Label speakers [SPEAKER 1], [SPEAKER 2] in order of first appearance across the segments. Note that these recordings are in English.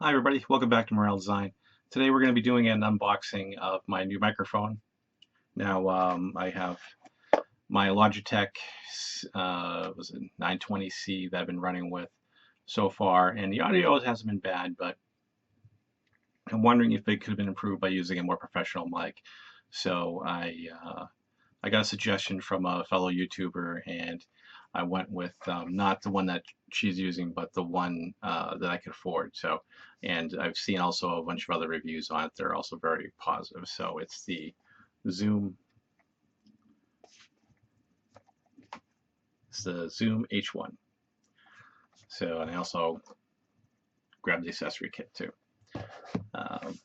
[SPEAKER 1] Hi everybody, welcome back to Morel Design. Today we're going to be doing an unboxing of my new microphone. Now I have my Logitech was it 920C that I've been running with so far, and the audio hasn't been bad, but I'm wondering if it could have been improved by using a more professional mic. So I got a suggestion from a fellow YouTuber, and I went with not the one that she's using, but the one that I could afford. So, and I've seen also a bunch of other reviews on it. They're also very positive. So it's the Zoom. It's the Zoom H1. So, and I also grabbed the accessory kit too. Um,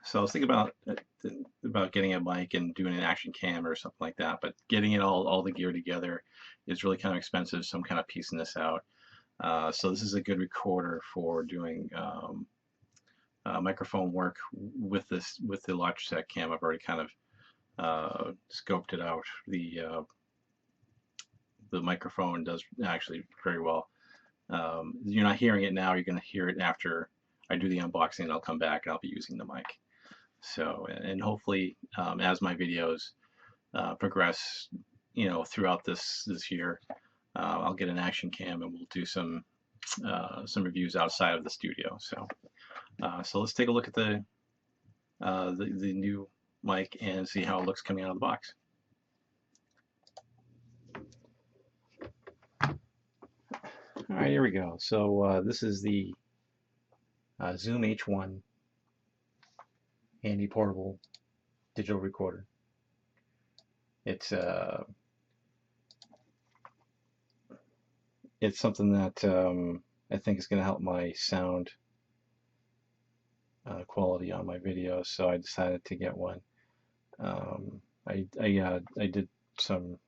[SPEAKER 1] So I was thinking about getting a mic and doing an action cam or something like that, but getting it all the gear together is really kind of expensive, so I'm kind of piecing this out. So this is a good recorder for doing microphone work with the Logitech cam. I've already kind of scoped it out. The microphone does actually very well. You're not hearing it now. You're going to hear it after I do the unboxing, and I'll come back and I'll be using the mic. So, and hopefully, as my videos progress, throughout this year, I'll get an action cam and we'll do some reviews outside of the studio. So, so let's take a look at the new mic and see how it looks coming out of the box. All right, here we go. So this is the Zoom H1 handy portable digital recorder. It's something that I think is going to help my sound quality on my videos, so I decided to get one. I did some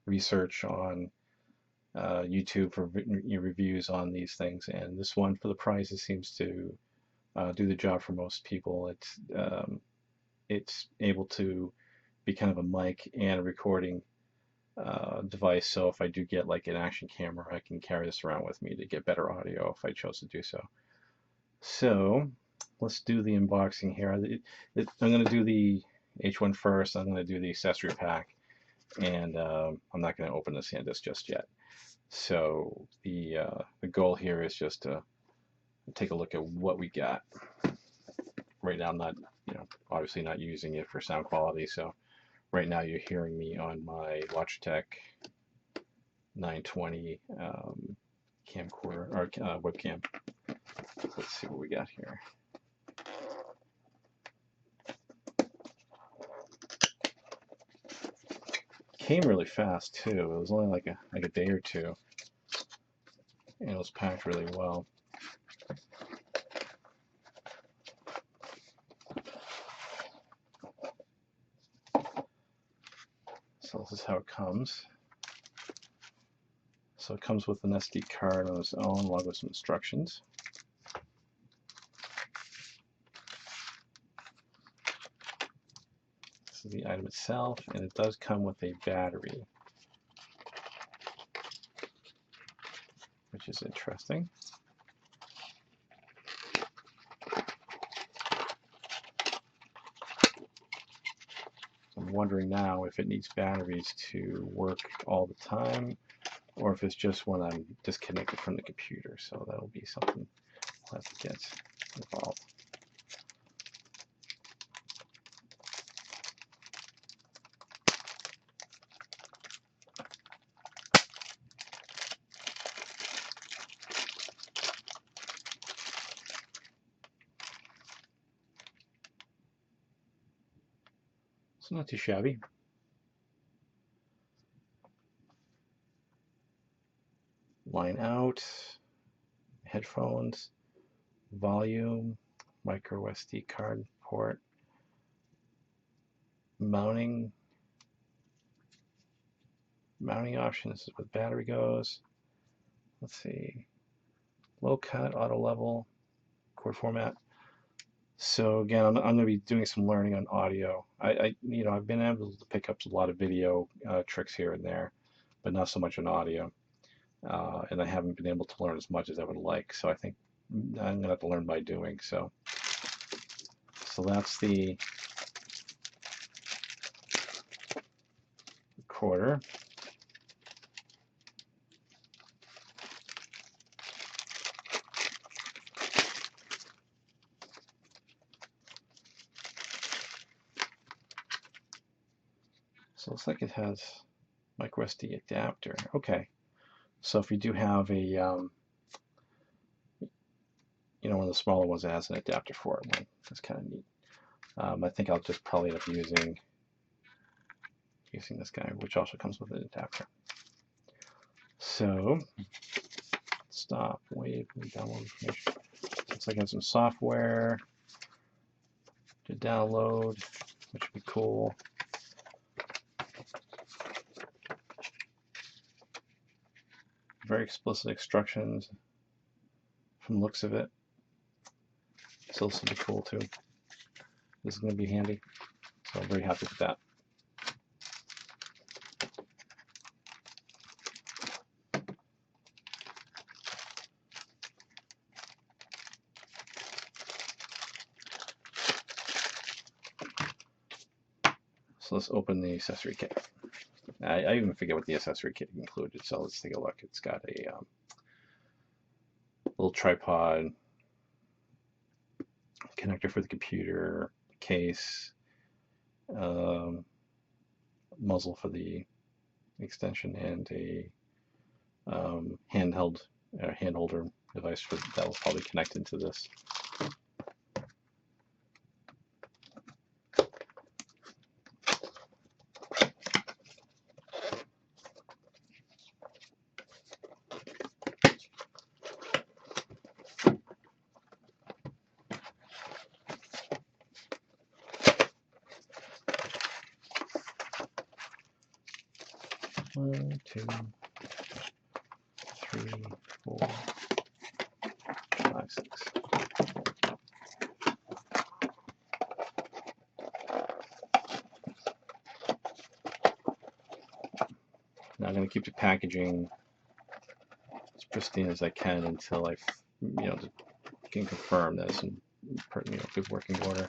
[SPEAKER 1] research on YouTube for reviews on these things, and this one, for the price, it seems to do the job for most people. It's able to be kind of a mic and a recording device, so if I do get like an action camera, I can carry this around with me to get better audio if I chose to do so. So let's do the unboxing here. I'm going to do the H1 first. I'm going to do the accessory pack, and I'm not going to open the SanDisk just yet. So the goal here is just to take a look at what we got. Right now I'm not, obviously not using it for sound quality, so right now you're hearing me on my Logitech 920 camcorder, or webcam. Let's see what we got here. Came really fast too. It was only like a day or two, and it was packed really well. So this is how it comes. So it comes with an SD card on its own, along with some instructions. This is the item itself, and it does come with a battery, which is interesting. I'm wondering now if it needs batteries to work all the time, or if it's just when I'm disconnected from the computer. So that'll be something I'll have to get involved. It's not too shabby. Line out, headphones, volume, micro SD card port, mounting options. This is where the battery goes. Let's see, low cut, auto level, chord format. So again, I'm going to be doing some learning on audio. I've been able to pick up a lot of video tricks here and there, but not so much on audio. And I haven't been able to learn as much as I would like. So I think I'm gonna have to learn by doing. So that's the recorder. So it looks like it has micro SD adapter. Okay, so if you do have a one of the smaller ones that has an adapter for it, well, that's kind of neat. I think I'll just probably end up using this guy, which also comes with an adapter. So stop, wait, download information. Looks like I have some software to download, which would be cool. Very explicit instructions from the looks of it. So this will be cool too. This is going to be handy. So I'm very happy with that. So let's open the accessory kit. I even forget what the accessory kit included, so let's take a look. It's got a little tripod, connector for the computer, case, muzzle for the extension, and a hand holder device that will probably connect into this. One, two, three, 4, 5, 6. Now I'm going to keep the packaging as pristine as I can until I, can confirm that it's in good working order.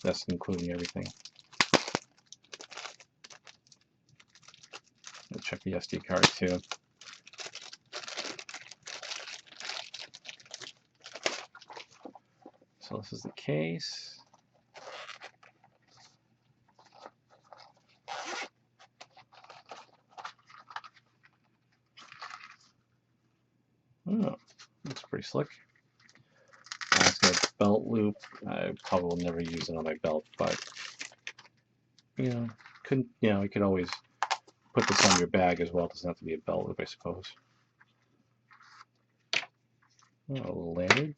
[SPEAKER 1] That's including everything. I'll check the SD card too. So this is the case. Oh, looks pretty slick. It's got a belt loop. I probably will never use it on my belt, but you could always put this on your bag as well. It doesn't have to be a belt loop, I suppose. Oh, a little lanyard.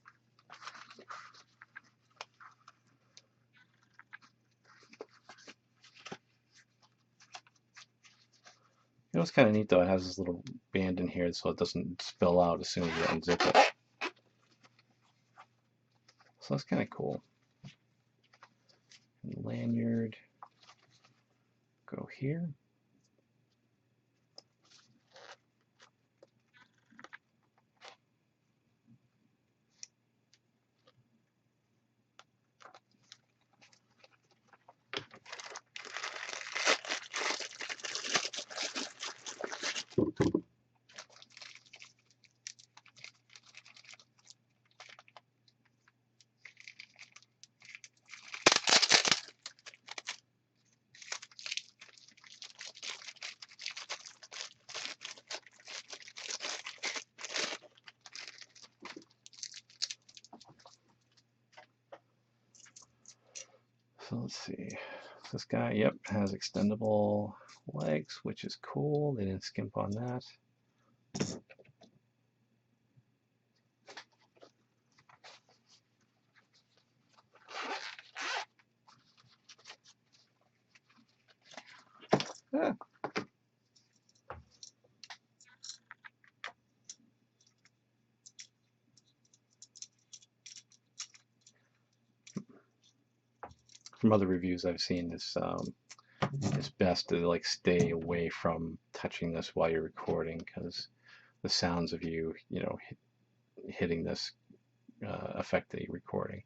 [SPEAKER 1] It's kind of neat though. It has this little band in here so it doesn't spill out as soon as you unzip it. So that's kind of cool. And lanyard. Go here. So let's see. This guy, yep, has extendable legs, which is cool. They didn't skimp on that. Ah. From other reviews I've seen, it's best to stay away from touching this while you're recording because the sounds of you, hitting this affect the recording.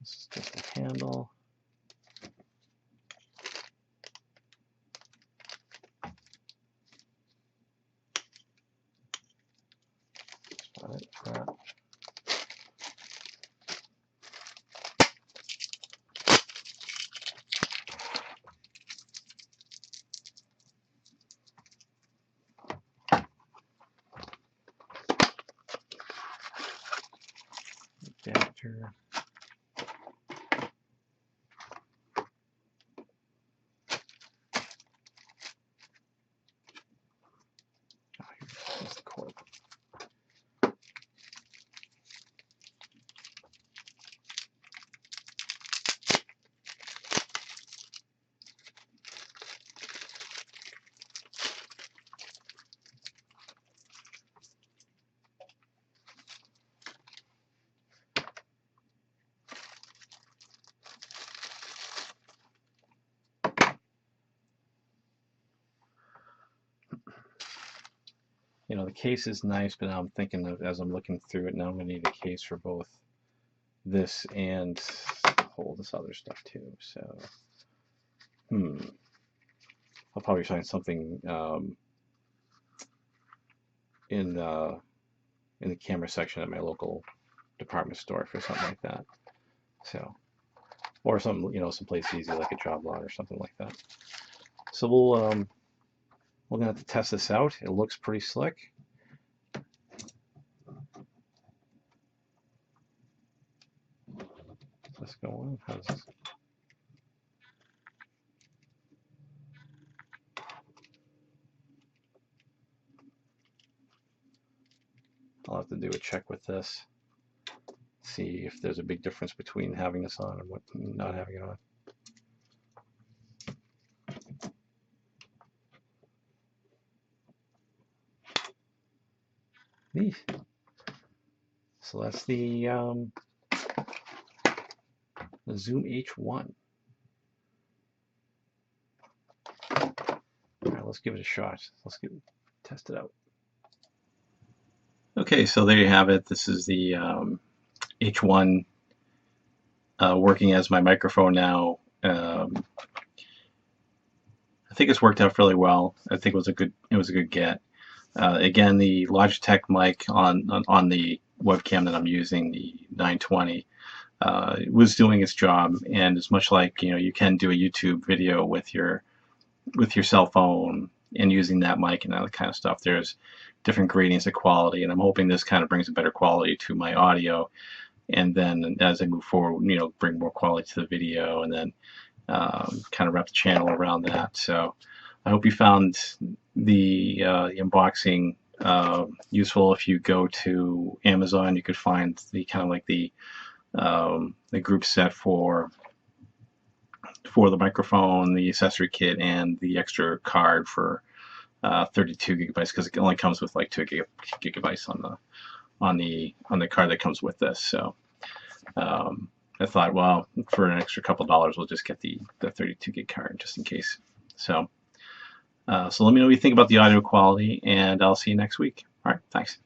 [SPEAKER 1] This is just a handle. That's about it for that. Adapter. Oh, here's the cord. You know, the case is nice, but now I'm thinking of, as I'm looking through it, now I'm going to need a case for both this and all this other stuff too. So, I'll probably find something in the camera section at my local department store for something like that. So, or some, you know, someplace easy like a job lot or something like that. So we're gonna have to test this out. It looks pretty slick. Let's go on. How's this? I'll have to do a check with this. See if there's a big difference between having this on and what not having it on. So that's the Zoom H1. All right, let's give it a shot. Let's test it out. Okay, so there you have it. This is the H1 working as my microphone now. I think it's worked out fairly well. I think it was a good get. Again, the Logitech mic on the webcam that I'm using, the 920, was doing its job, and it's much like, you know, you can do a YouTube video with your cell phone and using that mic and that kind of stuff. There's different gradients of quality, and I'm hoping this kind of brings a better quality to my audio, and then as I move forward, you know, bring more quality to the video, and then kind of wrap the channel around that. So I hope you found the unboxing useful. If you go to Amazon, you could find the kind of like the group set for the microphone, the accessory kit, and the extra card for 32 gigabytes, because it only comes with like 2 gigabytes on the card that comes with this. So I thought, well, for an extra couple dollars, we'll just get the 32 gig card just in case. So let me know what you think about the audio quality, and I'll see you next week. All right, thanks.